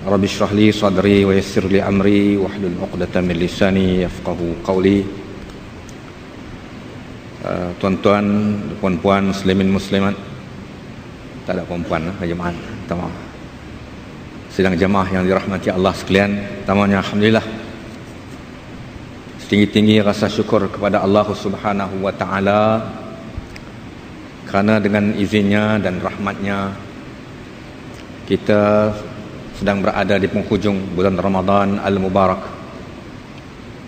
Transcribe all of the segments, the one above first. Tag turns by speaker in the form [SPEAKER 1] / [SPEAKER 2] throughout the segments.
[SPEAKER 1] Rabbi shrah li sadri wa yassir li amri wahlul 'uqdatam min lisani yafqahu qawli. Tuan-tuan, puan-puan, muslimin muslimat. Tak ada perempuan jemaah. Tamam. Sidang jemaah yang dirahmati Allah sekalian, tamanya alhamdulillah. Setinggi-tinggi rasa syukur kepada Allah Subhanahu wa taala kerana dengan izinnya dan rahmatnya kita sedang berada di penghujung bulan Ramadan Al-Mubarak.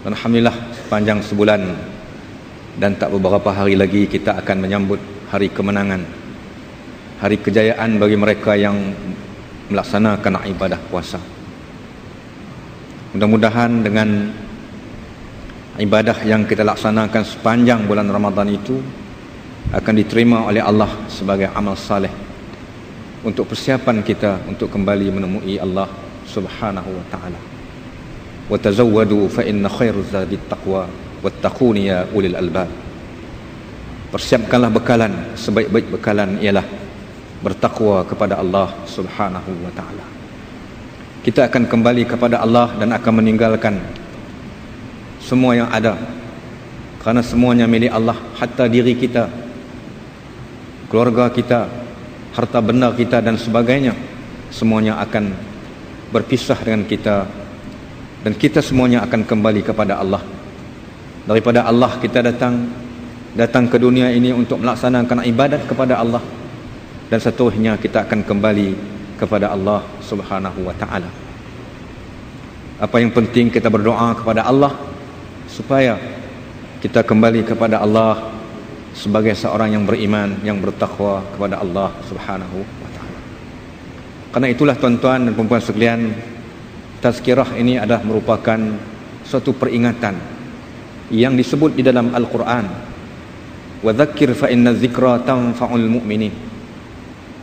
[SPEAKER 1] Dan alhamdulillah sepanjang sebulan dan tak beberapa hari lagi kita akan menyambut hari kemenangan, hari kejayaan bagi mereka yang melaksanakan ibadah puasa. Mudah-mudahan dengan ibadah yang kita laksanakan sepanjang bulan Ramadan itu akan diterima oleh Allah sebagai amal saleh untuk persiapan kita untuk kembali menemui Allah Subhanahu wa taala. Wa tazawwadu fa inna khairaz zadi taqwa wattaquni ya ulil albab. Persiapkanlah bekalan, sebaik-baik bekalan ialah bertakwa kepada Allah Subhanahu wa taala. Kita akan kembali kepada Allah dan akan meninggalkan semua yang ada, kerana semuanya milik Allah, hatta diri kita, keluarga kita, harta benda kita dan sebagainya, semuanya akan berpisah dengan kita dan kita semuanya akan kembali kepada Allah. Daripada Allah kita datang ke dunia ini untuk melaksanakan ibadat kepada Allah, dan seterusnya kita akan kembali kepada Allah Subhanahu wa taala. Apa yang penting kita berdoa kepada Allah supaya kita kembali kepada Allah sebagai seorang yang beriman, yang bertakwa kepada Allah Subhanahu wa taala. Karena itulah tuan-tuan dan puan-puan sekalian, tazkirah ini adalah merupakan suatu peringatan yang disebut di dalam Al-Quran. Wa dzakkir fa inna dzikra tanfa'ul mu'minin.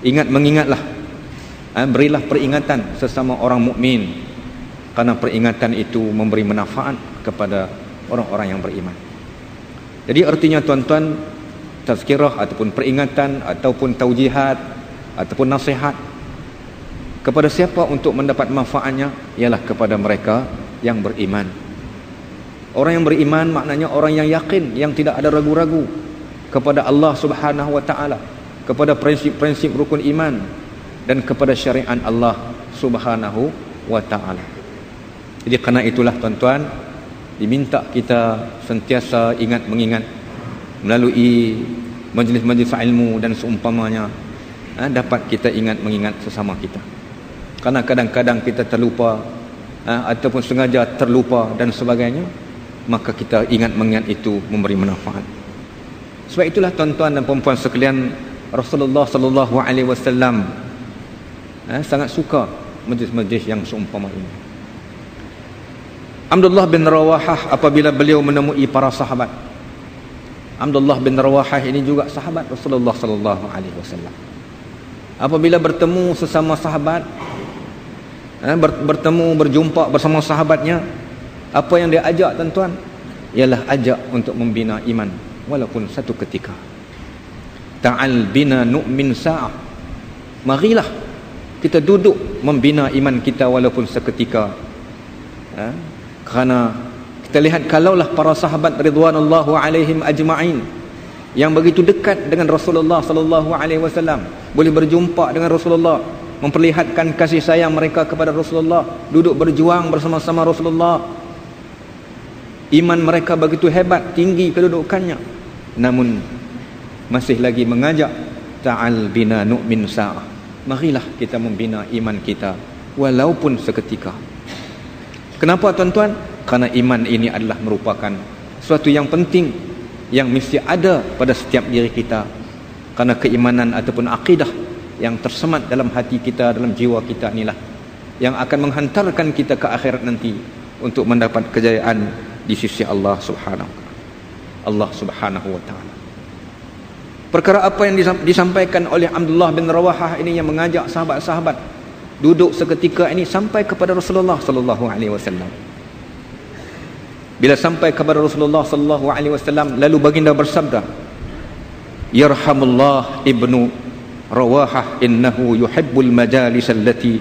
[SPEAKER 1] Mengingatlah, berilah peringatan sesama orang mukmin, karena peringatan itu memberi manfaat kepada orang-orang yang beriman. Jadi artinya tuan-tuan, tazkirah ataupun peringatan ataupun taujihat ataupun nasihat kepada siapa untuk mendapat manfaatnya ialah kepada mereka yang beriman. Orang yang beriman maknanya orang yang yakin, yang tidak ada ragu-ragu kepada Allah Subhanahu wa taala, kepada prinsip-prinsip rukun iman dan kepada syariat Allah Subhanahu wa taala. Jadi kerana itulah tuan-tuan, diminta kita sentiasa mengingat melalui majlis-majlis ilmu dan seumpamanya, dapat kita mengingat sesama kita. Karena kadang-kadang kita terlupa ataupun sengaja terlupa dan sebagainya, maka kita mengingat itu memberi manfaat. Sebab itulah tuan-tuan dan puan-puan sekalian, Rasulullah sallallahu alaihi wasallam sangat suka majlis-majlis yang seumpama ini. Abdullah bin Rawahah apabila beliau menemui para sahabat. Abdullah bin Rawahah ini juga sahabat Rasulullah sallallahu alaihi wasallam. Apabila bertemu sesama sahabat, berjumpa bersama sahabatnya, apa yang dia ajak tuan-tuan? Ialah ajak untuk membina iman walaupun satu ketika. Ta'al bina nu'min sa'ah. Marilah kita duduk membina iman kita walaupun seketika. Kerana kita lihat, kalaulah para sahabat ridwanullahu alaihim ajma'in yang begitu dekat dengan Rasulullah sallallahu alaihi wasallam, boleh berjumpa dengan Rasulullah, memperlihatkan kasih sayang mereka kepada Rasulullah, duduk berjuang bersama-sama Rasulullah, iman mereka begitu hebat, tinggi kedudukannya, namun masih lagi mengajak ta'al bina nu'min sa'ah. Marilah kita membina iman kita walaupun seketika. Kenapa tuan-tuan? Karena iman ini adalah merupakan sesuatu yang penting yang mesti ada pada setiap diri kita. Karena keimanan ataupun akidah yang tersemat dalam hati kita, dalam jiwa kita inilah yang akan menghantarkan kita ke akhirat nanti untuk mendapat kejayaan di sisi Allah Subhanahu wa taala. Perkara apa yang disampaikan oleh Abdullah bin Rawahah ini yang mengajak sahabat-sahabat duduk seketika ini sampai kepada Rasulullah sallallahu alaihi wasallam. Bila sampai kepada Rasulullah sallallahu alaihi wasallam, lalu baginda bersabda, "Yarhamullah ibnu Rawahah innahu yuhibbul majalis allati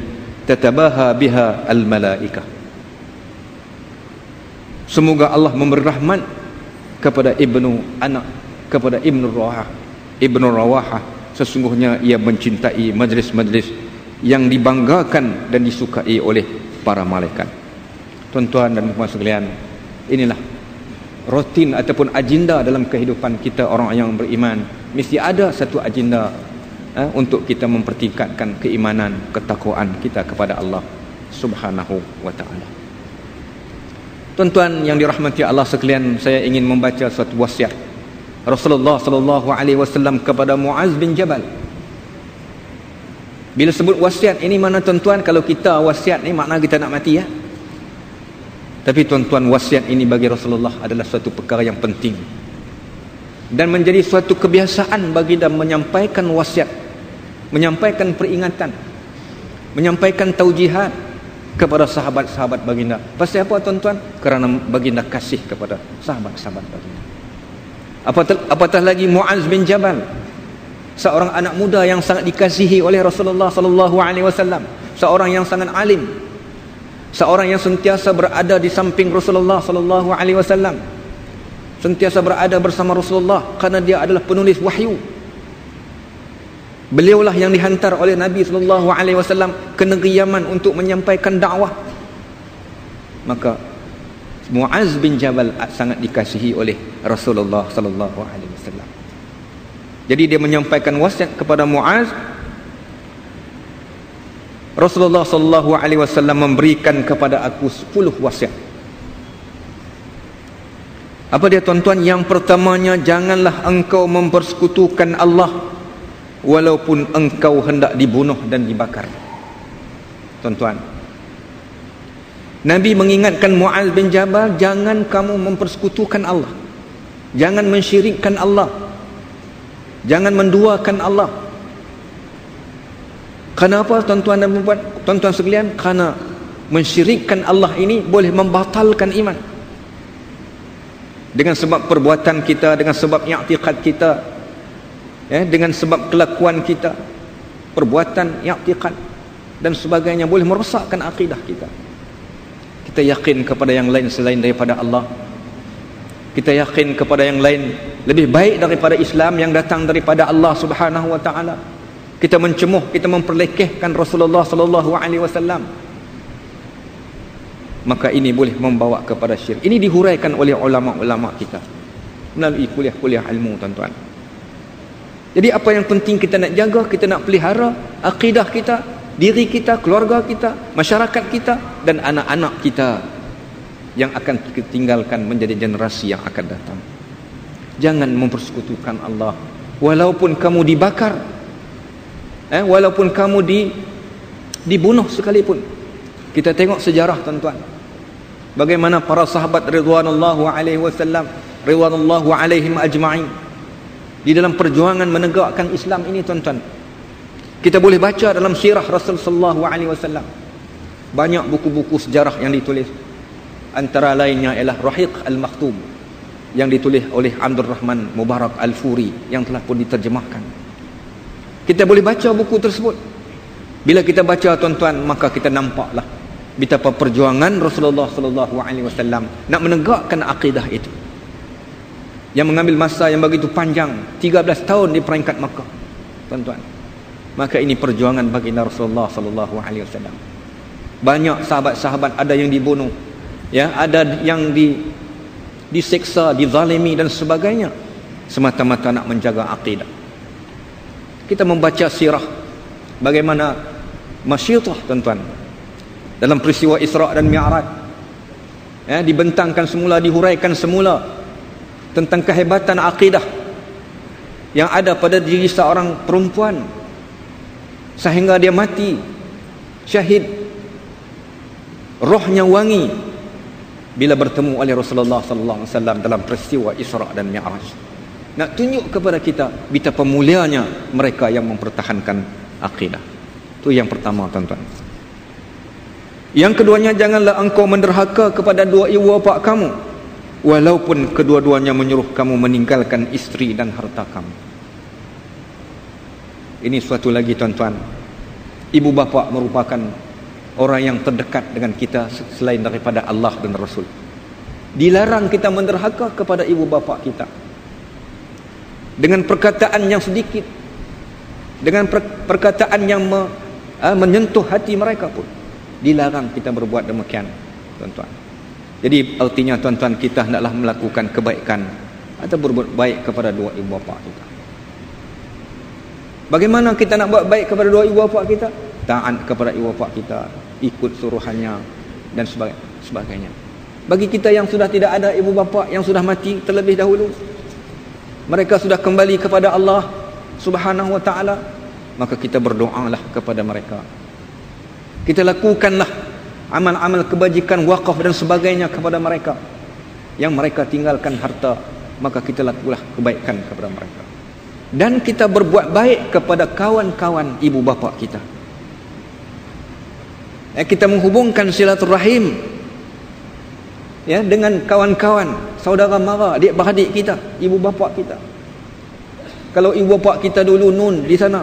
[SPEAKER 1] tatabaha biha al-malaikah. Semoga Allah memberi rahmat kepada kepada Ibnu Rawahah. Sesungguhnya ia mencintai majlis-majlis yang dibanggakan dan disukai oleh para malaikat. Tuan-tuan dan puan sekalian, inilah rutin ataupun agenda dalam kehidupan kita orang yang beriman. Mesti ada satu agenda untuk kita mempertingkatkan keimanan, ketakwaan kita kepada Allah Subhanahu wa taala. Tuan-tuan yang dirahmati Allah sekalian, saya ingin membaca suatu wasiat Rasulullah sallallahu alaihi wasallam kepada Muaz bin Jabal. Bila sebut wasiat ini, mana tuan-tuan, kalau kita wasiat ni makna kita nak mati, ya. Tapi tuan-tuan, wasiat ini bagi Rasulullah adalah suatu perkara yang penting dan menjadi suatu kebiasaan bagi dia menyampaikan wasiat, menyampaikan peringatan, menyampaikan taujihat kepada sahabat-sahabat baginda. Pasal apa tuan-tuan? Kerana baginda kasih kepada sahabat-sahabat baginda. Apatah lagi Muaz bin Jabal, seorang anak muda yang sangat dikasihi oleh Rasulullah sallallahu alaihi wasallam, seorang yang sangat alim, seorang yang sentiasa berada di samping Rasulullah sallallahu alaihi wasallam, sentiasa berada bersama Rasulullah kerana dia adalah penulis wahyu. Beliaulah yang dihantar oleh Nabi sallallahu alaihi wasallam ke negeri Yaman untuk menyampaikan dakwah. Maka Muaz bin Jabal sangat dikasihi oleh Rasulullah sallallahu alaihi wasallam. Jadi dia menyampaikan wasiat kepada Muaz. Rasulullah sallallahu alaihi wasallam memberikan kepada aku 10 wasiat. Apa dia tuan-tuan? Yang pertamanya, janganlah engkau mempersekutukan Allah walaupun engkau hendak dibunuh dan dibakar. Tuan-tuan, Nabi mengingatkan Muaz bin Jabal, jangan kamu mempersekutukan Allah, jangan mensyirikkan Allah, jangan menduakan Allah. Kenapa tuan-tuan dan puan, tuan-tuan sekalian? Kerana mensyirikkan Allah ini boleh membatalkan iman. Dengan sebab perbuatan kita, dengan sebab i'tiqad kita, dengan sebab kelakuan kita, perbuatan, i'tiqad dan sebagainya boleh merosakkan akidah kita. Kita yakin kepada yang lain selain daripada Allah, kita yakin kepada yang lain lebih baik daripada Islam yang datang daripada Allah Subhanahu wa taala. Kita mencemuh, kita memperlekehkan Rasulullah sallallahu alaihi wasallam. Maka ini boleh membawa kepada syirik. Ini dihuraikan oleh ulama-ulama kita melalui kuliah-kuliah ilmu, tuan-tuan. Jadi apa yang penting kita nak jaga, kita nak pelihara akidah kita, diri kita, keluarga kita, masyarakat kita dan anak-anak kita yang akan kita tinggalkan menjadi generasi yang akan datang. Jangan mempersekutukan Allah walaupun kamu dibakar, walaupun kamu dibunuh sekalipun. Kita tengok sejarah, tuan-tuan, bagaimana para sahabat ridwanullahu alaihi wasallam, ridwanullahu alaihim ajma'in, di dalam perjuangan menegakkan Islam ini, tuan-tuan. Kita boleh baca dalam sirah Rasul sallallahu alaihi wasallam. Banyak buku-buku sejarah yang ditulis. Antara lainnya ialah Rahiq Al-Makhtum yang ditulis oleh Abdul Rahman Mubarak Al-Furi yang telah pun diterjemahkan. Kita boleh baca buku tersebut. Bila kita baca, tuan-tuan, maka kita nampaklah betapa perjuangan Rasulullah sallallahu alaihi wasallam nak menegakkan akidah itu, yang mengambil masa yang begitu panjang, 13 tahun di peringkat Makkah, tuan-tuan. Maka ini perjuangan baginda Rasulullah sallallahu alaihi wasallam. Banyak sahabat-sahabat ada yang dibunuh, ada yang diseksa, dizalimi dan sebagainya, semata-mata nak menjaga akidah. Kita membaca sirah bagaimana Masyitah, tuan-tuan, dalam peristiwa Isra' dan Mi'raj, dibentangkan semula, dihuraikan semula tentang kehebatan akidah yang ada pada diri seorang perempuan sehingga dia mati syahid, rohnya wangi bila bertemu oleh Rasulullah sallallahu alaihi wasallam dalam peristiwa Isra' dan Mi'raj. Nak tunjuk kepada kita betapa mulianya mereka yang mempertahankan akidah. Itu yang pertama, tuan-tuan. Yang keduanya, janganlah engkau menderhaka kepada dua ibu bapa kamu walaupun kedua-duanya menyuruh kamu meninggalkan isteri dan harta kamu. Ini suatu lagi, tuan-tuan. Ibu bapa merupakan orang yang terdekat dengan kita selain daripada Allah dan Rasul. Dilarang kita menderhaka kepada ibu bapa kita dengan perkataan yang sedikit, dengan perkataan yang menyentuh hati mereka pun dilarang kita berbuat demikian, tuan-tuan. Jadi artinya tuan-tuan, kita hendaklah melakukan kebaikan atau berbuat baik kepada dua ibu bapa kita. Bagaimana kita nak buat baik kepada dua ibu bapa kita? Taat kepada ibu bapa kita, ikut suruhannya dan sebagainya. Bagi kita yang sudah tidak ada ibu bapa, yang sudah mati terlebih dahulu, mereka sudah kembali kepada Allah Subhanahu wa ta'ala, maka kita berdoalah kepada mereka. Kita lakukanlah amal-amal kebajikan, wakaf dan sebagainya kepada mereka. Yang mereka tinggalkan harta, maka kita lakukanlah kebaikan kepada mereka. Dan kita berbuat baik kepada kawan-kawan ibu bapa kita. Kita menghubungkan silaturahim dengan kawan-kawan, saudara mara, adik-beradik kita, ibu bapa kita. Kalau ibu bapa kita dulu nun di sana,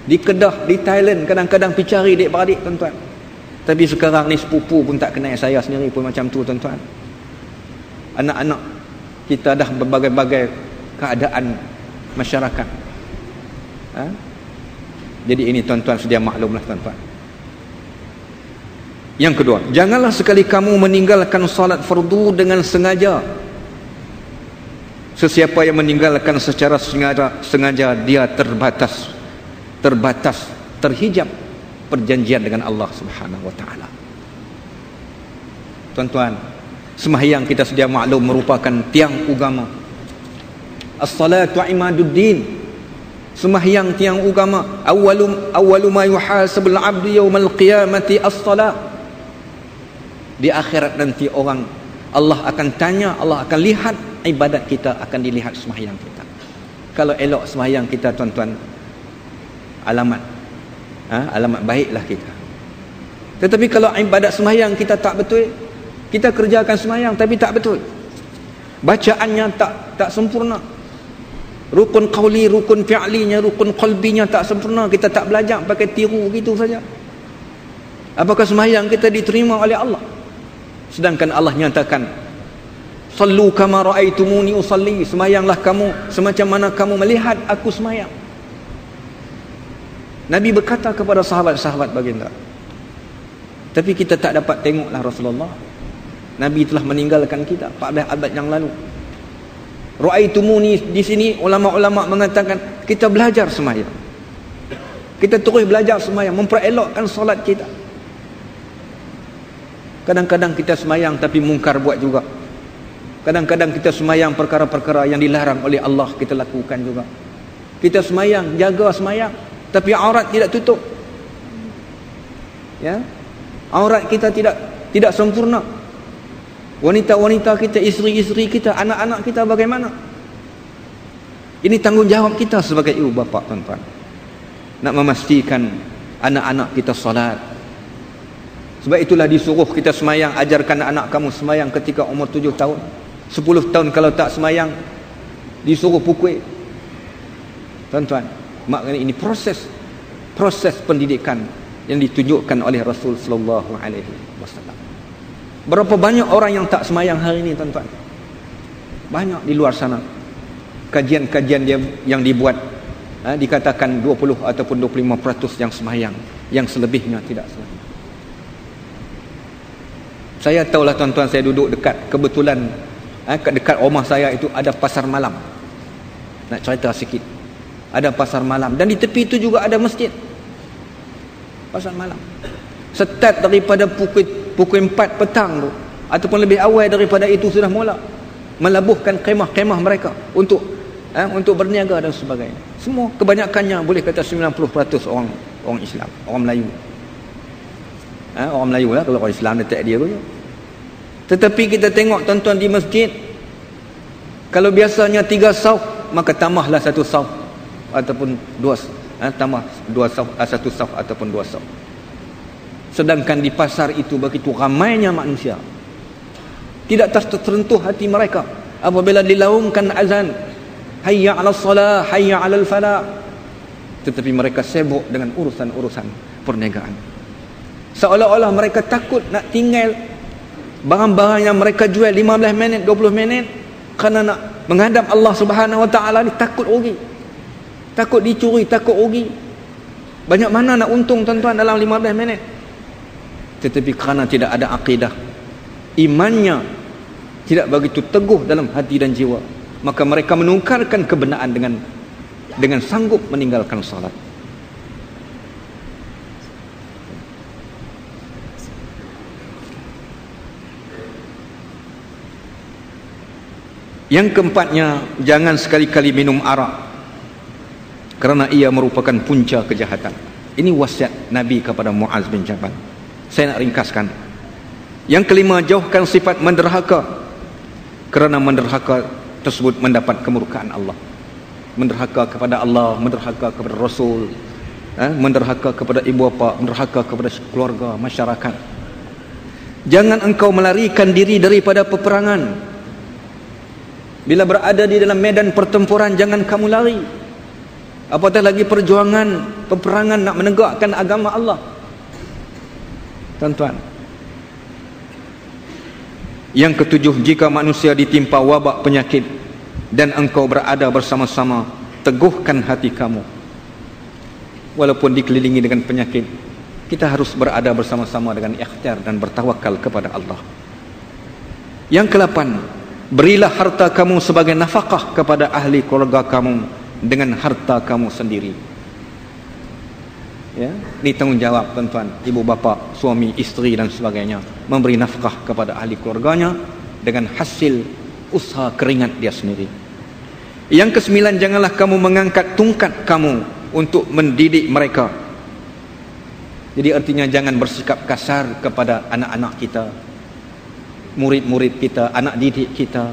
[SPEAKER 1] di Kedah, di Thailand, kadang-kadang pergi cari adik-beradik, tuan-tuan. Tapi sekarang ni sepupu pun tak kenal, saya sendiri pun macam tu, tuan-tuan. Anak-anak kita dah berbagai-bagai keadaan masyarakat. Jadi ini tuan-tuan sedia maklumlah, tuan-tuan. Yang kedua, janganlah sekali kamu meninggalkan salat fardu dengan sengaja. Sesiapa yang meninggalkan secara sengaja, dia terhijab perjanjian dengan Allah Subhanahu wa ta'ala. Tuan-tuan, sembahyang kita sedia maklum merupakan tiang agama. As-salatu imaduddin. Sembahyang tiang agama. Awwalu ma yuhasabul 'abdu yaumal qiyamati as-salat. Di akhirat nanti Allah akan tanya, Allah akan lihat ibadat kita, akan dilihat sembahyang kita. Kalau elok sembahyang kita, tuan-tuan, alamat baiklah kita. Tetapi kalau ibadat sembahyang kita tak betul, kita kerjakan sembahyang tapi tak betul, bacaannya tak sempurna, rukun qauli, rukun fi'linya, rukun qalbinya tak sempurna, kita tak belajar, pakai tiru gitu saja, apakah sembahyang kita diterima oleh Allah? Sedangkan Allah nyatakan, sallu kama ra'aitumuni usalli, sembahyanglah kamu semacam mana kamu melihat aku sembahyang. Nabi berkata kepada sahabat-sahabat baginda. Tapi kita tak dapat tengoklah Rasulullah. Nabi telah meninggalkan kita 14 abad yang lalu. Ra'aitumuni di sini ulama-ulama mengatakan kita belajar sembahyang. Kita terus belajar sembahyang, memperelokkan solat kita. Kadang-kadang kita sembahyang tapi mungkar buat juga. Kadang-kadang kita sembahyang perkara-perkara yang dilarang oleh Allah kita lakukan juga. Kita sembahyang, jaga sembahyang, tapi aurat tidak tutup. Aurat kita tidak sempurna. Wanita-wanita kita, isteri-isteri kita, anak-anak kita bagaimana? Ini tanggungjawab kita sebagai ibu bapa, tuan-tuan. Nak memastikan anak-anak kita salat. Sebab itulah disuruh kita semayang, ajarkan anak kamu semayang ketika umur 7 tahun. 10 tahun kalau tak semayang, disuruh pukul. Tuan-tuan, maknanya ini proses pendidikan yang ditunjukkan oleh Rasul sallallahu alaihi wasallam. Berapa banyak orang yang tak semayang hari ini, tuan-tuan? Banyak di luar sana. Kajian-kajian yang dibuat, dikatakan 20 ataupun 25% yang semayang, yang selebihnya tidak semayang. Saya tahulah, tuan-tuan, saya duduk kebetulan dekat rumah saya itu ada pasar malam. Nak cerita sikit, ada pasar malam, dan di tepi itu juga ada masjid. Pasar malam start daripada pukul 4 petang tu, ataupun lebih awal daripada itu sudah mula melabuhkan kemah-kemah mereka untuk berniaga dan sebagainya. Semua kebanyakannya boleh kata 90% orang Islam, orang Melayu. Orang Melayu lah, kalau orang Islam dia tak dia pun. Tetapi kita tengok, tuan-tuan, di masjid, kalau biasanya 3 sauf, maka tambahlah 1 sauf ataupun 2, tambah 2 sauf, 1 sauf ataupun 2 sauf. Sedangkan di pasar itu begitu ramainya manusia, tidak tersentuh hati mereka apabila dilaungkan azan, hayya 'alas salah, hayya 'alal falah, tetapi mereka sibuk dengan urusan-urusan perniagaan. Seolah-olah mereka takut nak tinggal barang-barang yang mereka jual 15 minit, 20 minit, kerana nak menghadap Allah Subhanahu Wa Taala ni takut rugi. Takut dicuri, takut rugi. Banyak mana nak untung tuan-tuan dalam 15 minit. Tetapi kerana tidak ada akidah, imannya tidak begitu teguh dalam hati dan jiwa, maka mereka menungkarkan kebenaran dengan sanggup meninggalkan salat. Yang keempatnya, jangan sekali-kali minum arak, kerana ia merupakan punca kejahatan. Ini wasiat Nabi kepada Muaz bin Jabal. Saya nak ringkaskan. Yang kelima, jauhkan sifat menderhaka, kerana menderhaka tersebut mendapat kemurkaan Allah. Menderhaka kepada Allah, menderhaka kepada Rasul, menderhaka kepada ibu bapa, menderhaka kepada keluarga, masyarakat. Jangan engkau melarikan diri daripada peperangan. Bila berada di dalam medan pertempuran, jangan kamu lari. Apatah lagi perjuangan, peperangan nak menegakkan agama Allah. Tuan-tuan. Yang ketujuh, jika manusia ditimpa wabak penyakit dan engkau berada bersama-sama, teguhkan hati kamu. Walaupun dikelilingi dengan penyakit, kita harus berada bersama-sama dengan ikhtiar dan bertawakal kepada Allah. Yang ke-8, berilah harta kamu sebagai nafkah kepada ahli keluarga kamu dengan harta kamu sendiri. Ya, ini tanggungjawab tuan-tuan, ibu bapa, suami, isteri dan sebagainya, memberi nafkah kepada ahli keluarganya dengan hasil usaha keringat dia sendiri. Yang ke-9, janganlah kamu mengangkat tungkat kamu untuk mendidik mereka. Jadi artinya jangan bersikap kasar kepada anak-anak kita, murid-murid kita, anak didik kita.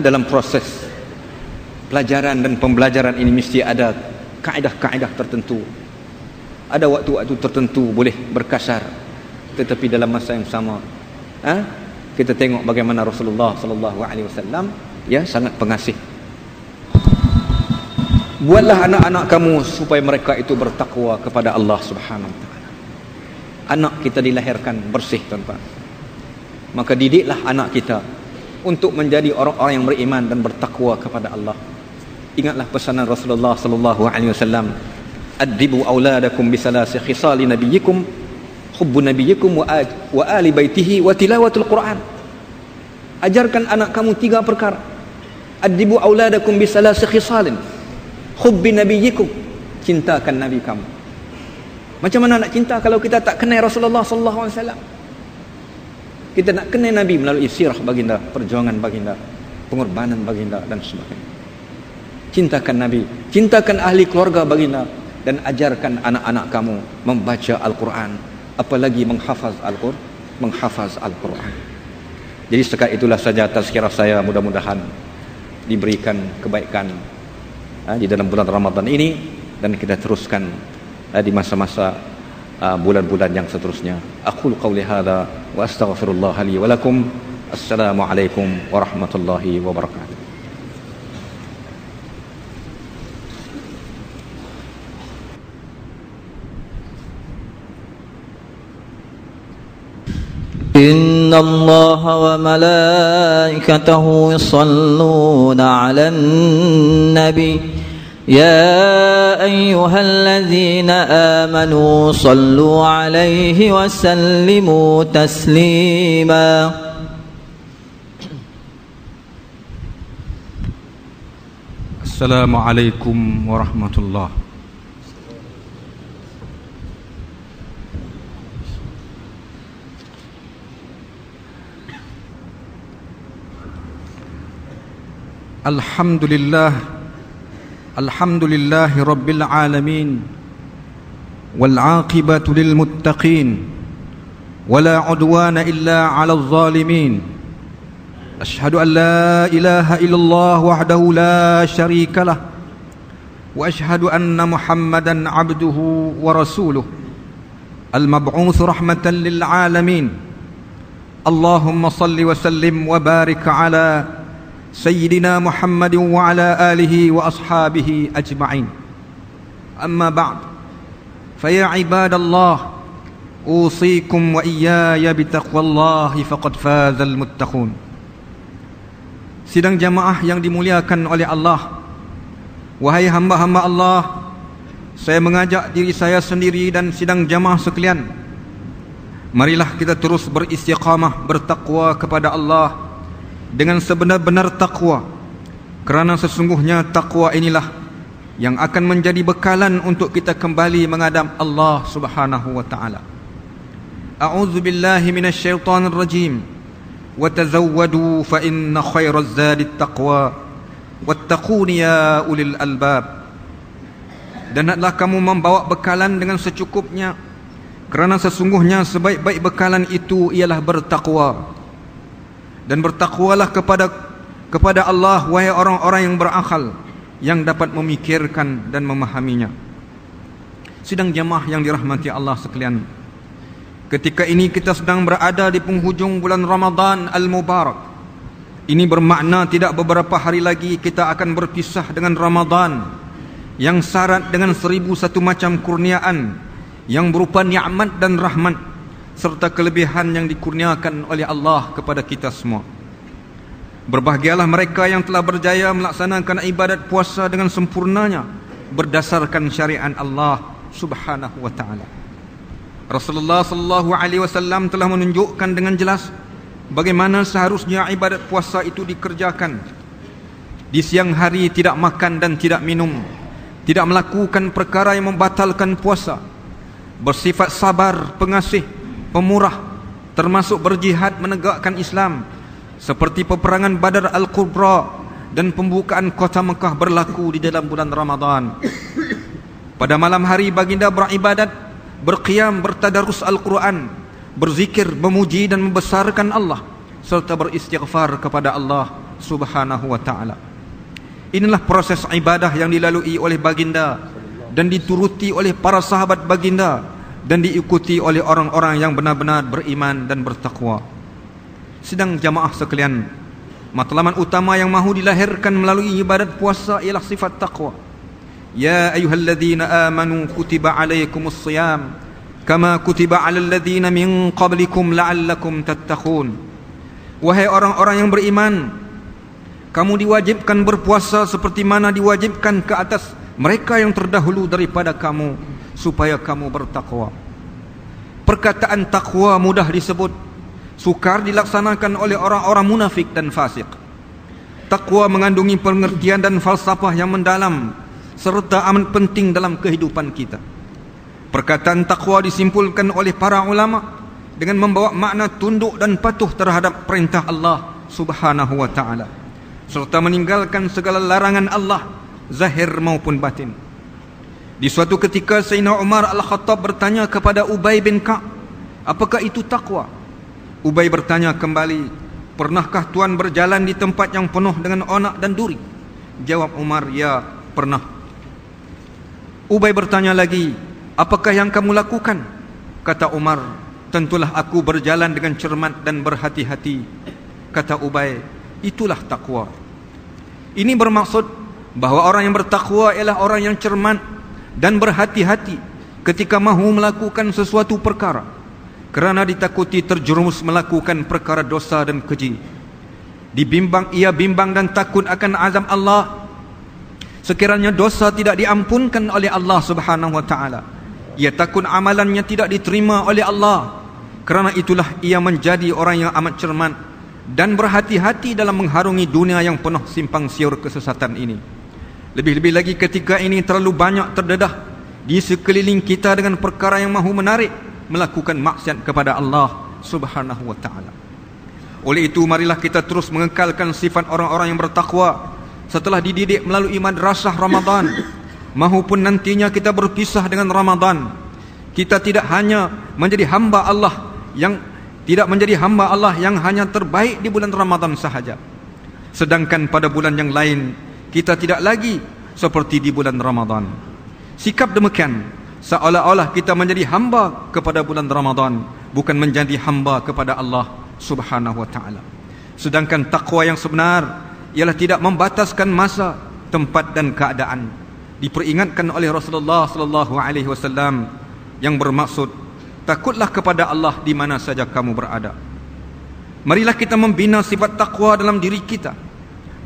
[SPEAKER 1] Dalam proses pelajaran dan pembelajaran ini mesti ada kaedah-kaedah tertentu. Ada waktu-waktu tertentu boleh berkasar, tetapi dalam masa yang sama kita tengok bagaimana Rasulullah sallallahu alaihi wasallam sangat pengasih. Buatlah anak-anak kamu supaya mereka itu bertakwa kepada Allah Subhanahu wa taala. Anak kita dilahirkan bersih, tuan-tuan. Maka didiklah anak kita untuk menjadi orang-orang yang beriman dan bertakwa kepada Allah. Ingatlah pesanan Rasulullah sallallahu alaihi wasallam, "Adibu auladakum bi salasi khisali nabiyyikum, hubbu nabiyyikum wa ali baitihi wa tilawatul Quran." Ajarkan anak kamu 3 perkara. Adibu auladakum bi salasi khisalin, hubbi nabiyyikum, cintakan nabi kamu. Macam mana nak cinta kalau kita tak kenal Rasulullah sallallahu alaihi wasallam? Kita nak kenal Nabi melalui sirah baginda, perjuangan baginda, pengorbanan baginda dan sebagainya. Cintakan Nabi, cintakan ahli keluarga baginda, dan ajarkan anak-anak kamu membaca Al-Quran, apalagi menghafaz Al-Quran. Jadi setakat itulah saja tazkirah saya, mudah-mudahan diberikan kebaikan di dalam bulan Ramadan ini, dan kita teruskan di masa-masa bulan-bulan yang seterusnya. Aqul qawli hadza wa astaghfirullah li wa lakum. Assalamualaikum warahmatullahi wabarakatuh.
[SPEAKER 2] إن الله وملائكته يصلون على النبي يا أيها الذين آمنوا صلوا عليه وسلموا تسليما.
[SPEAKER 1] السلام عليكم ورحمة الله. الحمد لله رب العالمين والعاقبة للمتقين ولا عدوان إلا على الظالمين. أشهد أن لا إله إلا الله وحده لا شريك له وأشهد أن محمدا عبده ورسوله المبعوث رحمة للعالمين. اللهم صل وسلم وبارك على سيدنا محمد وعلى آله وأصحابه أجمعين. أما بعد، فيا عباد الله، usikum wa iyaya bitaqwallahi faqad fazal muttaqun. Sidang jamaah yang dimuliakan oleh Allah, wahai hamba-hamba Allah, saya mengajak diri saya sendiri dan sidang jamaah sekalian, marilah kita terus beristiqamah, bertakwa kepada Allah dengan sebenar-benar takwa, kerana sesungguhnya takwa inilah yang akan menjadi bekalan untuk kita kembali menghadap Allah Subhanahu wa taala. A'udzu billahi minasyaitonir rajim. Wa tazawwadu fa inna khairaz zadit taqwa wattaquni ya ulil albab. Dan hendaklah kamu membawa bekalan dengan secukupnya, kerana sesungguhnya sebaik-baik bekalan itu ialah bertakwa. Dan bertakwalah kepada Allah, wahai orang-orang yang berakal, yang dapat memikirkan dan memahaminya. Sidang jamaah yang dirahmati Allah sekalian, ketika ini kita sedang berada di penghujung bulan Ramadan Al-Mubarak. Ini bermakna tidak beberapa hari lagi kita akan berpisah dengan Ramadan yang syarat dengan 1001 macam kurniaan yang berupa nikmat dan rahmat serta kelebihan yang dikurniakan oleh Allah kepada kita semua. Berbahagialah mereka yang telah berjaya melaksanakan ibadat puasa dengan sempurnanya berdasarkan syariat Allah Subhanahu wa taala. Rasulullah sallallahu alaihi wasallam telah menunjukkan dengan jelas bagaimana seharusnya ibadat puasa itu dikerjakan. Di siang hari tidak makan dan tidak minum, tidak melakukan perkara yang membatalkan puasa, bersifat sabar, pengasih, pemurah, termasuk berjihad menegakkan Islam, seperti peperangan Badar Al-Kubra dan pembukaan kota Mekah berlaku di dalam bulan Ramadan. Pada malam hari baginda beribadat, berqiyam, bertadarus Al-Quran, berzikir, memuji dan membesarkan Allah, serta beristighfar kepada Allah Subhanahu wa ta'ala. Inilah proses ibadah yang dilalui oleh baginda dan dituruti oleh para sahabat baginda dan diikuti oleh orang-orang yang benar-benar beriman dan bertakwa. Sidang jamaah sekalian, matlamat utama yang mahu dilahirkan melalui ibadat puasa ialah sifat taqwa. Ya ayyuhalladzina amanu kutiba alaikumus shiyam kama kutiba alal ladzina min qablikum la'allakum tattaqun. Wahai orang-orang yang beriman, kamu diwajibkan berpuasa seperti mana diwajibkan ke atas mereka yang terdahulu daripada kamu, supaya kamu bertakwa. Perkataan takwa mudah disebut, sukar dilaksanakan oleh orang-orang munafik dan fasik. Takwa mengandungi pengertian dan falsafah yang mendalam serta amat penting dalam kehidupan kita. Perkataan takwa disimpulkan oleh para ulama dengan membawa makna tunduk dan patuh terhadap perintah Allah Subhanahu wa ta'ala, serta meninggalkan segala larangan Allah, zahir maupun batin. Di suatu ketika Sayyidina Umar Al-Khattab bertanya kepada Ubay bin Ka'ab, apakah itu takwa? Ubay bertanya kembali, pernahkah Tuan berjalan di tempat yang penuh dengan onak dan duri? Jawab Umar, ya, pernah. Ubay bertanya lagi, apakah yang kamu lakukan? Kata Umar, tentulah aku berjalan dengan cermat dan berhati-hati. Kata Ubay, itulah takwa. Ini bermaksud bahawa orang yang bertakwa ialah orang yang cermat dan berhati-hati ketika mahu melakukan sesuatu perkara, kerana ditakuti terjerumus melakukan perkara dosa dan keji. Ia bimbang dan takut akan azab Allah sekiranya dosa tidak diampunkan oleh Allah Subhanahu wa ta'ala. Ia takut amalannya tidak diterima oleh Allah. Kerana itulah ia menjadi orang yang amat cermat dan berhati-hati dalam mengharungi dunia yang penuh simpang siur kesesatan ini. Lebih-lebih lagi ketika ini terlalu banyak terdedah di sekeliling kita dengan perkara yang mahu menarik melakukan maksiat kepada Allah Subhanahu wa ta'ala. Oleh itu, marilah kita terus mengekalkan sifat orang-orang yang bertakwa setelah dididik melalui madrasah Ramadan, mahupun nantinya kita berpisah dengan Ramadan. Kita tidak hanya menjadi hamba Allah yang hanya terbaik di bulan Ramadan sahaja, sedangkan pada bulan yang lain kita tidak lagi seperti di bulan Ramadan. Sikap demikian seolah-olah kita menjadi hamba kepada bulan Ramadan, bukan menjadi hamba kepada Allah Subhanahu wa ta'ala. Sedangkan takwa yang sebenar ialah tidak membataskan masa, tempat dan keadaan. Diperingatkan oleh Rasulullah sallallahu alaihi wasallam yang bermaksud takutlah kepada Allah di mana saja kamu berada. Marilah kita membina sifat takwa dalam diri kita,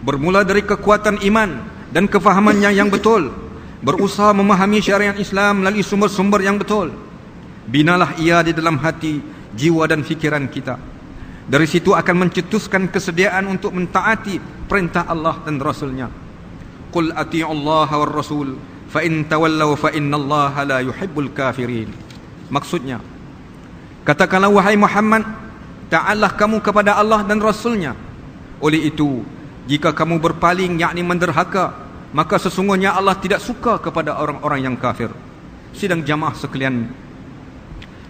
[SPEAKER 1] bermula dari kekuatan iman dan kefahamannya yang betul, berusaha memahami syariat Islam melalui sumber-sumber yang betul. Binalah ia di dalam hati, jiwa dan fikiran kita. Dari situ akan mencetuskan kesediaan untuk mentaati perintah Allah dan Rasulnya. Qul ati'ullaha war rasul fa in tawallaw fa innallaha la yuhibbul kafirin. Maksudnya, katakanlah wahai Muhammad, taatlah kamu kepada Allah dan Rasulnya. Oleh itu, jika kamu berpaling, yakni menderhaka, maka sesungguhnya Allah tidak suka kepada orang-orang yang kafir. Sidang jamaah sekalian,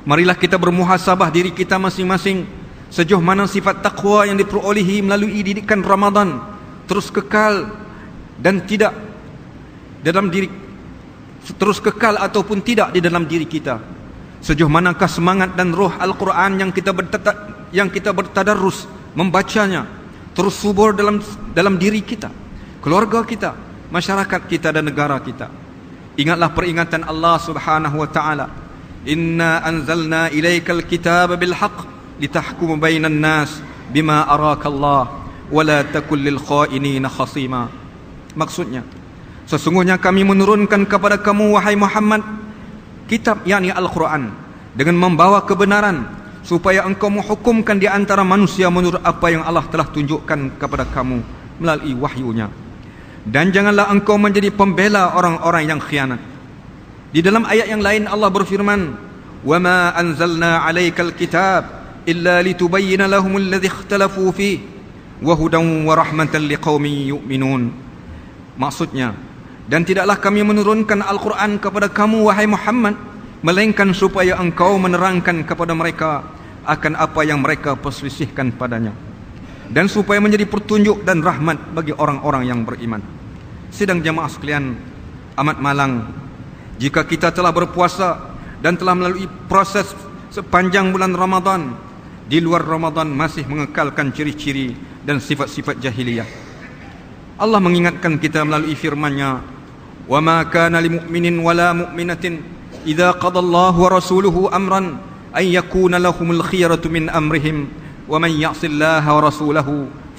[SPEAKER 1] marilah kita bermuhasabah diri kita masing-masing, sejauh mana sifat takwa yang diperolehi melalui didikan Ramadan terus kekal dan tidak dalam diri, terus kekal ataupun tidak di dalam diri kita. Sejauh manakah semangat dan roh Al-Quran yang kita bertadarus membacanya terus subur dalam diri kita, keluarga kita, masyarakat kita dan negara kita. Ingatlah peringatan Allah Subhanahu wa taala, inna anzalna ilaikal kitaba bil haqq litahkuma bainan nas bima arakallah wa la takul lil khainina khasima. Maksudnya, sesungguhnya kami menurunkan kepada kamu wahai Muhammad kitab, yakni Al-Quran, dengan membawa kebenaran, supaya engkau menghukumkan di antara manusia menurut apa yang Allah telah tunjukkan kepada kamu melalui wahyunya. Dan janganlah engkau menjadi pembela orang-orang yang khianat. Di dalam ayat yang lain Allah berfirman, وَمَا أَنزَلْنَا عَلَيْكَ الْكِتَابِ إِلَّا لِتُبَيِّنَ لَهُمُ الَّذِي اخْتَلَفُوا فِيهِ وَهُدًى وَرَحْمَةً لِقَوْمٍ يُؤْمِنُونَ. Maksudnya, dan tidaklah kami menurunkan Al-Quran kepada kamu wahai Muhammad, melainkan supaya engkau menerangkan kepada mereka akan apa yang mereka perselisihkan padanya, dan supaya menjadi petunjuk dan rahmat bagi orang-orang yang beriman. Sidang jamaah sekalian, amat malang jika kita telah berpuasa dan telah melalui proses sepanjang bulan Ramadan, di luar Ramadan masih mengekalkan ciri-ciri dan sifat-sifat jahiliyah. Allah mengingatkan kita melalui firman-Nya, وَمَا كَانَ لِمُؤْمِنٍ وَلَا مُؤْمِنَةٍ إِذَا قَضَى اللَّهُ وَرَسُولُهُ أَمْرًا أَنْ يَكُونَ لَهُمُ الْخِيَرَةُ مِنْ أَمْرِهِمْ وَمَنْ يَعْصِ اللَّهَ وَرَسُولَهُ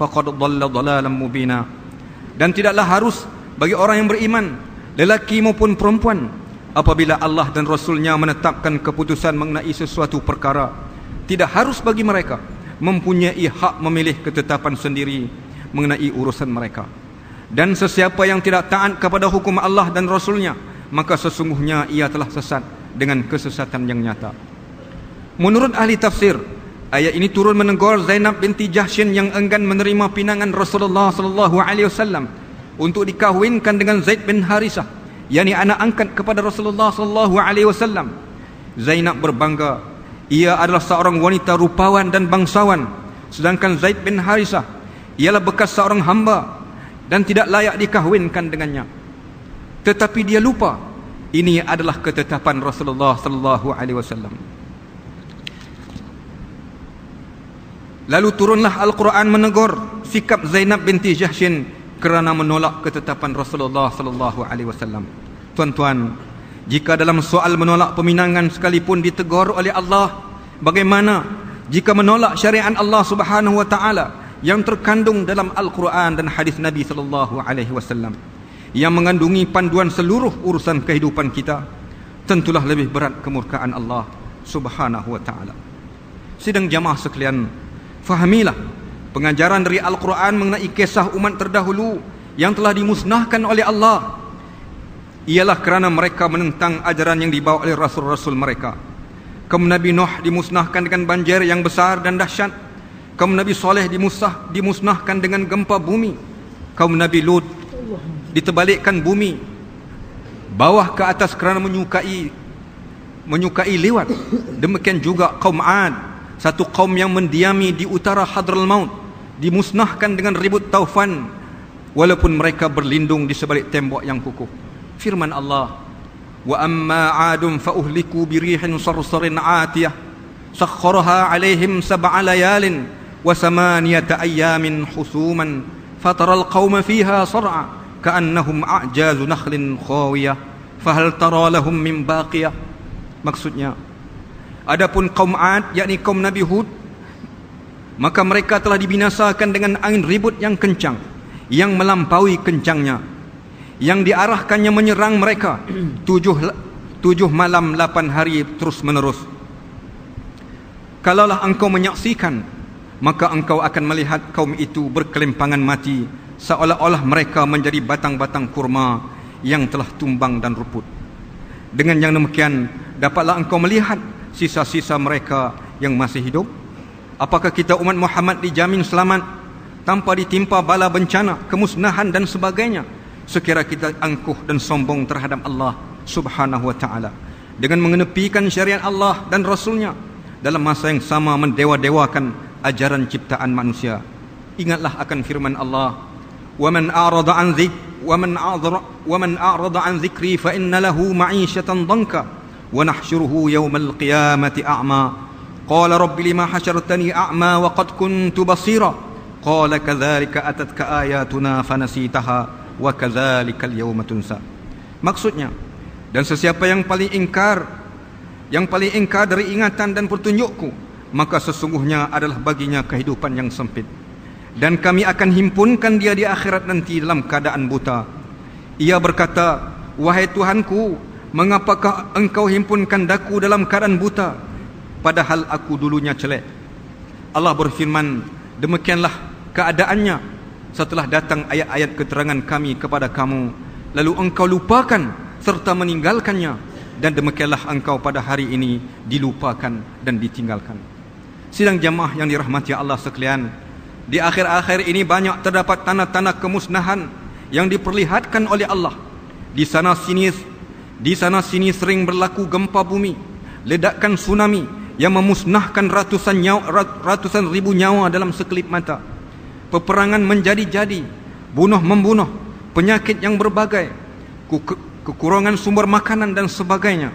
[SPEAKER 1] فَقَدْ ضَلَّ ضَلَالًا مُبِينًا. Dan tidaklah harus bagi orang yang beriman, lelaki maupun perempuan, apabila Allah dan Rasulnya menetapkan keputusan mengenai sesuatu perkara, tidak harus bagi mereka mempunyai hak memilih ketetapan sendiri mengenai urusan mereka. Dan sesiapa yang tidak taat kepada hukum Allah dan Rasulnya, maka sesungguhnya ia telah sesat dengan kesesatan yang nyata. Menurut ahli tafsir, ayat ini turun menegur Zainab binti Jahshin yang enggan menerima pinangan Rasulullah SAW untuk dikahwinkan dengan Zaid bin Harisah, yakni anak angkat kepada Rasulullah SAW. Zainab berbangga, ia adalah seorang wanita rupawan dan bangsawan, sedangkan Zaid bin Harisah ialah bekas seorang hamba dan tidak layak dikahwinkan dengannya. Tetapi dia lupa ini adalah ketetapan Rasulullah SAW. Lalu turunlah Al-Quran menegur sikap Zainab binti Jahshin kerana menolak ketetapan Rasulullah SAW. Tuan-tuan, jika dalam soal menolak peminangan sekalipun ditegur oleh Allah, bagaimana jika menolak syariat Allah Subhanahu wa taala yang terkandung dalam Al-Quran dan hadis Nabi SAW yang mengandungi panduan seluruh urusan kehidupan kita? Tentulah lebih berat kemurkaan Allah Subhanahu wa taala. Sidang jamaah sekalian, fahamilah pengajaran dari Al-Quran mengenai kisah umat terdahulu yang telah dimusnahkan oleh Allah ialah kerana mereka menentang ajaran yang dibawa oleh rasul-rasul mereka. Kaum Nabi Nuh dimusnahkan dengan banjir yang besar dan dahsyat. Kaum Nabi Saleh dimusnahkan dengan gempa bumi. Kaum Nabi Lut diterbalikkan bumi bawah ke atas kerana menyukai lewat. Demikian juga kaum Ad, satu kaum yang mendiami di utara Hadral Maut, dimusnahkan dengan ribut taufan walaupun mereka berlindung di sebalik tembok yang kukuh. Firman Allah, wa amma 'adun fa uhliku bi rihin sarsarin 'atiyah sakhkharaha 'alaihim sab'a layalin wa samaniyata ayyamin husuman fataral qauma fiha sar'a ka'annahum a'jazu nakhlin khawiyah fahal tara lahum min baqiyah. Maksudnya, Adapun kaum Ad, yakni kaum Nabi Hud, maka mereka telah dibinasakan dengan angin ribut yang kencang, yang melampaui kencangnya, yang diarahkannya menyerang mereka 7 malam 8 hari terus menerus. Kalaulah engkau menyaksikan, maka engkau akan melihat kaum itu berkelimpangan mati, seolah-olah mereka menjadi batang-batang kurma yang telah tumbang dan ruput. Dengan yang demikian, dapatlah engkau melihat sisa-sisa mereka yang masih hidup. Apakah kita umat Muhammad dijamin selamat tanpa ditimpa bala bencana, kemusnahan dan sebagainya, sekira kita angkuh dan sombong terhadap Allah Subhanahu wa ta'ala dengan mengenepikan syariat Allah dan Rasulnya, dalam masa yang sama mendewa-dewakan ajaran ciptaan manusia. Ingatlah akan firman Allah, وَمَنْ أَعْرَضَ عَنْ ذِكْرِي فَإِنَّ لَهُ مَعِيشَةً ضَنْكًا وَنَحْشُرُهُ يَوْمَ الْقِيَامَةِ أَعْمَى قَالَ رَبِّ لِمَا حَشَرْتَنِي أَعْمَى وَقَدْ كُنْتُ بَصِيرًا قَالَ كَذَلِكَ أَتَتْكَ آيَاتُنَا فَنَسِيتَهَا وَكَذَلِكَ الْيَوْمَ تُنْسَى. Maksudnya, dan sesiapa yang paling ingkar dari ingatan dan petunjukku, maka sesungguhnya adalah baginya kehidupan yang sempit, dan kami akan himpunkan dia di akhirat nanti dalam keadaan buta. Ia berkata, wahai Tuhanku, mengapakah engkau himpunkan daku dalam keadaan buta, padahal aku dulunya celek? Allah berfirman, demikianlah keadaannya setelah datang ayat-ayat keterangan kami kepada kamu, lalu engkau lupakan serta meninggalkannya, dan demikianlah engkau pada hari ini dilupakan dan ditinggalkan. Sidang jamaah yang dirahmati Allah sekalian, di akhir-akhir ini banyak terdapat tanda-tanda kemusnahan yang diperlihatkan oleh Allah. Di sana sini sering berlaku gempa bumi, ledakan tsunami yang memusnahkan ratusan ribu nyawa dalam sekelip mata. Peperangan menjadi-jadi, bunuh-membunuh, penyakit yang berbagai, kekurangan sumber makanan dan sebagainya.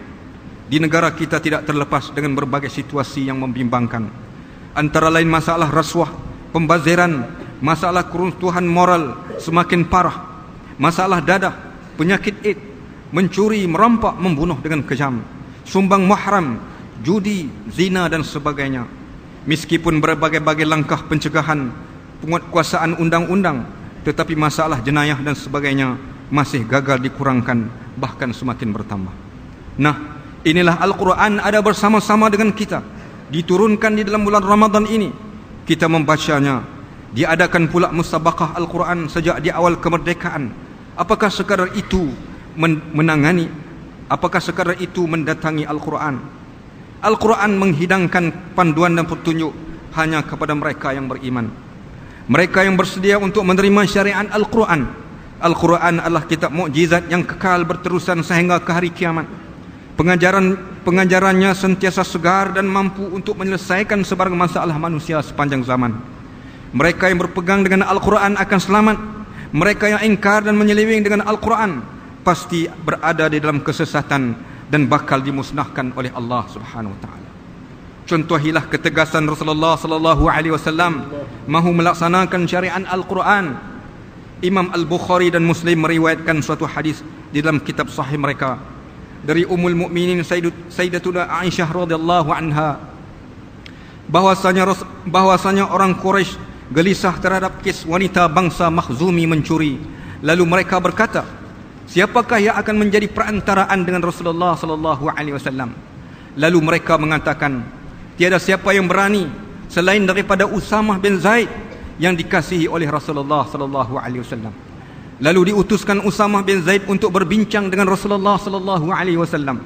[SPEAKER 1] Di negara kita tidak terlepas dengan berbagai situasi yang membimbangkan, antara lain masalah rasuah, pembaziran, masalah keruntuhan moral semakin parah, masalah dadah, penyakit AIDS, mencuri, merampak, membunuh dengan kejam, sumbang mahram, judi, zina dan sebagainya. Meskipun berbagai-bagai langkah pencegahan, penguatkuasaan undang-undang, tetapi masalah jenayah dan sebagainya masih gagal dikurangkan, bahkan semakin bertambah. Nah, inilah Al-Quran ada bersama-sama dengan kita, diturunkan di dalam bulan Ramadan ini. Kita membacanya, diadakan pula musabaqah Al-Quran sejak di awal kemerdekaan. Apakah sekadar itu apakah sekadar itu mendatangi Al-Quran? Al-Quran menghidangkan panduan dan petunjuk hanya kepada mereka yang beriman, mereka yang bersedia untuk menerima syariat Al-Quran. Al-Quran adalah kitab mukjizat yang kekal berterusan sehingga ke hari kiamat. Pengajarannya sentiasa segar dan mampu untuk menyelesaikan sebarang masalah manusia sepanjang zaman. Mereka yang berpegang dengan Al-Quran akan selamat. Mereka yang ingkar dan menyeleweng dengan Al-Quran pasti berada di dalam kesesatan dan bakal dimusnahkan oleh Allah Subhanahu wa taala. Contohilah ketegasan Rasulullah sallallahu alaihi wasallam mahu melaksanakan syariat Al-Quran. Imam Al-Bukhari dan Muslim meriwayatkan suatu hadis di dalam kitab sahih mereka dari Ummul Mukminin Sayyidatuna Aisyah radhiyallahu anha, bahwasanya orang Quraisy gelisah terhadap kes wanita bangsa Makhzumi mencuri. Lalu mereka berkata, siapakah yang akan menjadi perantaraan dengan Rasulullah sallallahu alaihi wasallam? Lalu mereka mengatakan, tiada siapa yang berani selain daripada Usamah bin Zaid yang dikasihi oleh Rasulullah sallallahu alaihi wasallam. Lalu diutuskan Usamah bin Zaid untuk berbincang dengan Rasulullah sallallahu alaihi wasallam.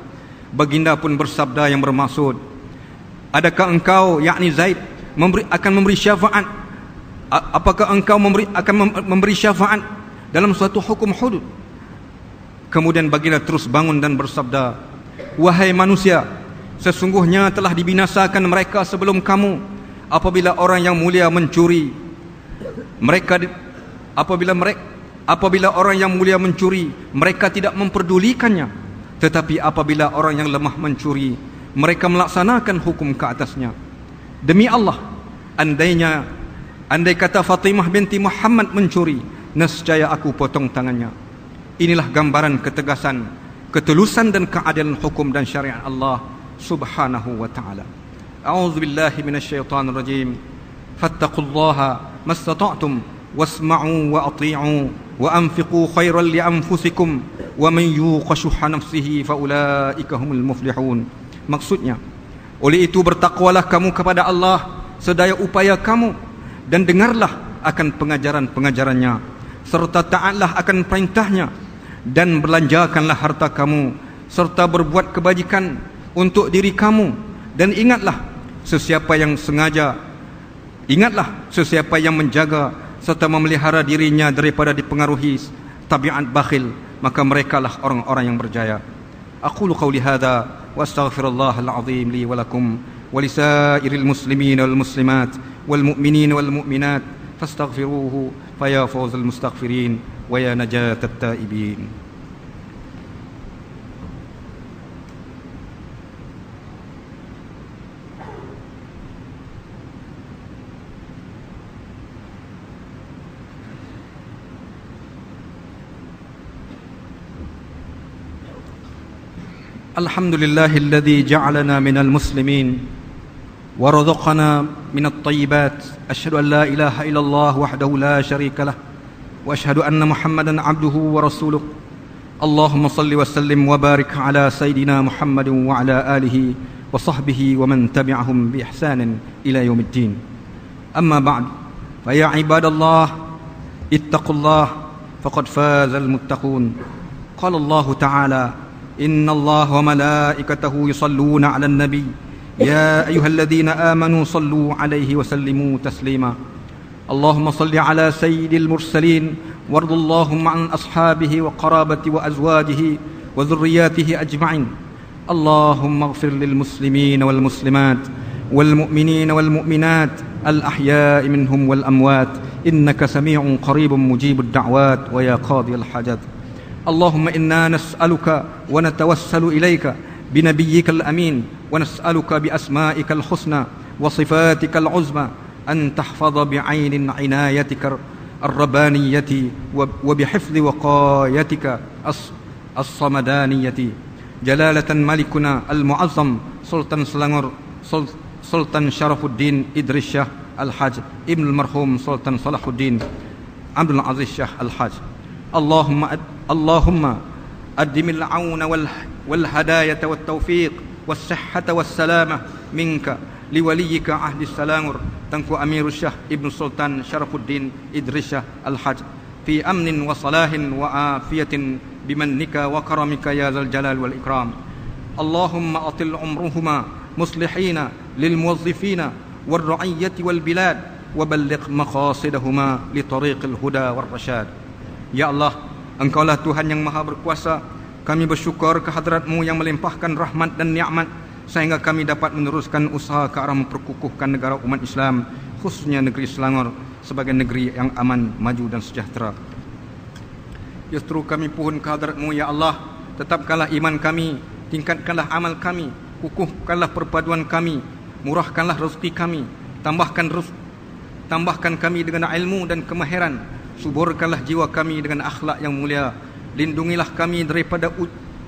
[SPEAKER 1] Baginda pun bersabda yang bermaksud, adakah engkau, yakni Zaid, akan memberi syafaat? Apakah engkau akan memberi syafaat dalam suatu hukum hudud? Kemudian baginda terus bangun dan bersabda, wahai manusia, sesungguhnya telah dibinasakan mereka sebelum kamu apabila orang yang mulia mencuri. Apabila orang yang mulia mencuri, mereka tidak memperdulikannya. Tetapi apabila orang yang lemah mencuri, mereka melaksanakan hukum ke atasnya. Demi Allah, andai kata Fatimah binti Muhammad mencuri, nescaya aku potong tangannya. Inilah gambaran ketegasan, ketulusan dan keadilan hukum dan syariat Allah
[SPEAKER 3] subhanahu wa ta'ala. A'udzu billahi minasyaitonir rajim. Fattaqullaha mastata'tum wasma'u wa ati'u wa anfiqu khairan li anfusikum wa man yuqa syuhha nafsihi fa ulaika humul muflihun. Maksudnya, oleh itu bertakwalah kamu kepada Allah sedaya upaya kamu dan dengarlah akan pengajaran-pengajarannya serta taatlah akan perintahnya dan belanjakanlah harta kamu serta berbuat kebajikan untuk diri kamu dan ingatlah sesiapa yang menjaga serta memelihara dirinya daripada dipengaruhi tabiat bakhil, maka merekalah orang-orang yang berjaya. Aqulu qawli hadha wa astaghfirullahal azim li wa lakum wa lisairil muslimin wal muslimat wal mu'minin wal mu'minat fastaghfiruhu fa ya fawzal mustaghfirin wa ya najatat taibin. الحمد لله الذي جعلنا من المسلمين ورزقنا من الطيبات. أشهد أن لا إله إلا الله وحده لا شريك له وأشهد أن محمدا عبده ورسوله. اللهم صل وسلم وبارك على سيدنا محمد وعلى آله وصحبه ومن تبعهم بإحسان إلى يوم الدين. أما بعد فيا عباد الله اتقوا الله فقد فاز المتقون. قال الله تعالى: إن الله وملائكته يصلون على النبي يا أيها الذين آمنوا صلوا عليه وسلموا تسليما. اللهم صل على سيد المرسلين وارض اللهم عن أصحابه وقرابته وأزواجه وذرياته أجمعين. اللهم اغفر للمسلمين والمسلمات والمؤمنين والمؤمنات الأحياء منهم والأموات إنك سميع قريب مجيب الدعوات ويا قاضي الحاجات. اللهم إنا نسألك ونتوسل إليك بنبيك الأمين ونسألك بأسمائك الحسنى وصفاتك العظمى أن تحفظ بعين عنايتك الربانية وبحفظ وقايتك الصمدانية جلالة ملكنا المعظم سلطان سلانغور سلطان شرف الدين إدريس شاه الحاج ابن المرحوم سلطان صلاح الدين عبد العزيز شاه الحاج. اللهم أدم العون والهداية والتوفيق والصحة والسلامة منك لوليك عهد السلامر تنكو أمير الشاه ابن السلطان شرف الدين إدريس الحاج في أمن وصلاح وعافية بمنك وكرمك يا ذا الجلال والإكرام. اللهم أطل عمرهما مصلحين للموظفين والرعية والبلاد وبلغ مقاصدهما لطريق الهدى والرشاد. Ya Allah, Engkaulah Tuhan yang maha berkuasa. Kami bersyukur kehadrat-Mu yang melimpahkan rahmat dan nikmat sehingga kami dapat meneruskan usaha ke arah memperkukuhkan negara umat Islam, khususnya negeri Selangor sebagai negeri yang aman, maju dan sejahtera. Justru kami pohon kehadrat-Mu ya Allah, tetapkanlah iman kami, tingkatkanlah amal kami, kukuhkanlah perpaduan kami, murahkanlah rezeki kami, tambahkan kami dengan ilmu dan kemahiran. Suburkanlah jiwa kami dengan akhlak yang mulia. Lindungilah kami daripada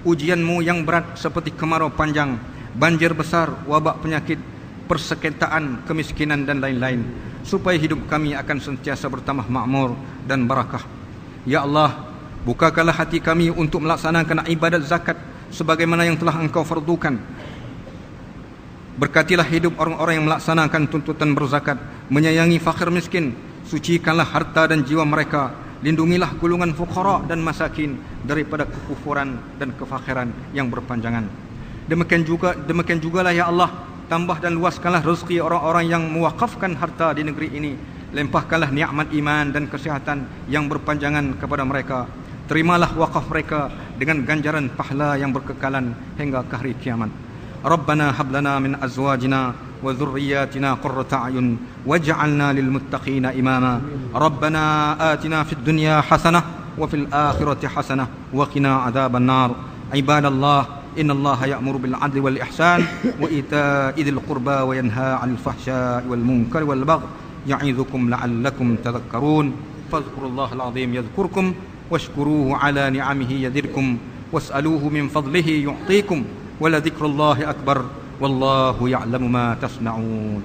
[SPEAKER 3] ujian-Mu yang berat seperti kemarau panjang, banjir besar, wabak penyakit, persengketaan, kemiskinan dan lain-lain, supaya hidup kami akan sentiasa bertambah makmur dan barakah. Ya Allah, bukakanlah hati kami untuk melaksanakan ibadat zakat sebagaimana yang telah Engkau fardukan. Berkatilah hidup orang-orang yang melaksanakan tuntutan berzakat, menyayangi fakir miskin. Sucikanlah harta dan jiwa mereka. Lindungilah golongan fuqara dan masakin daripada kekufuran dan kefakhiran yang berpanjangan. Demikian jugalah ya Allah, tambah dan luaskanlah rezeki orang-orang yang mewakafkan harta di negeri ini. Limpahkanlah nikmat iman dan kesihatan yang berpanjangan kepada mereka. Terimalah wakaf mereka dengan ganjaran pahala yang berkekalan hingga ke hari kiamat. Rabbana hab lana min azwajina wa dhurriyyatina qurrata a'yun waj'alna lil muttaqina imama. Rabbana atina fid dunya hasanah wa fil akhirati hasanah wa qina adzaban nar. Ibadallah, innallaha ya'muru bil 'adli wal ihsan wa ita'i dzil qurba wa yanha 'anil fahsya'i wal munkari wal baghi ya'idzukum la'allakum tadhakkarun. Fadhkurullahal 'azim yadhkurkum washkuruhu 'ala ni'amihi yazidkum was'aluhu min fadlihi yu'tikum. ولذكر الله أكبر wallahu ya'lamu ma tasna'un.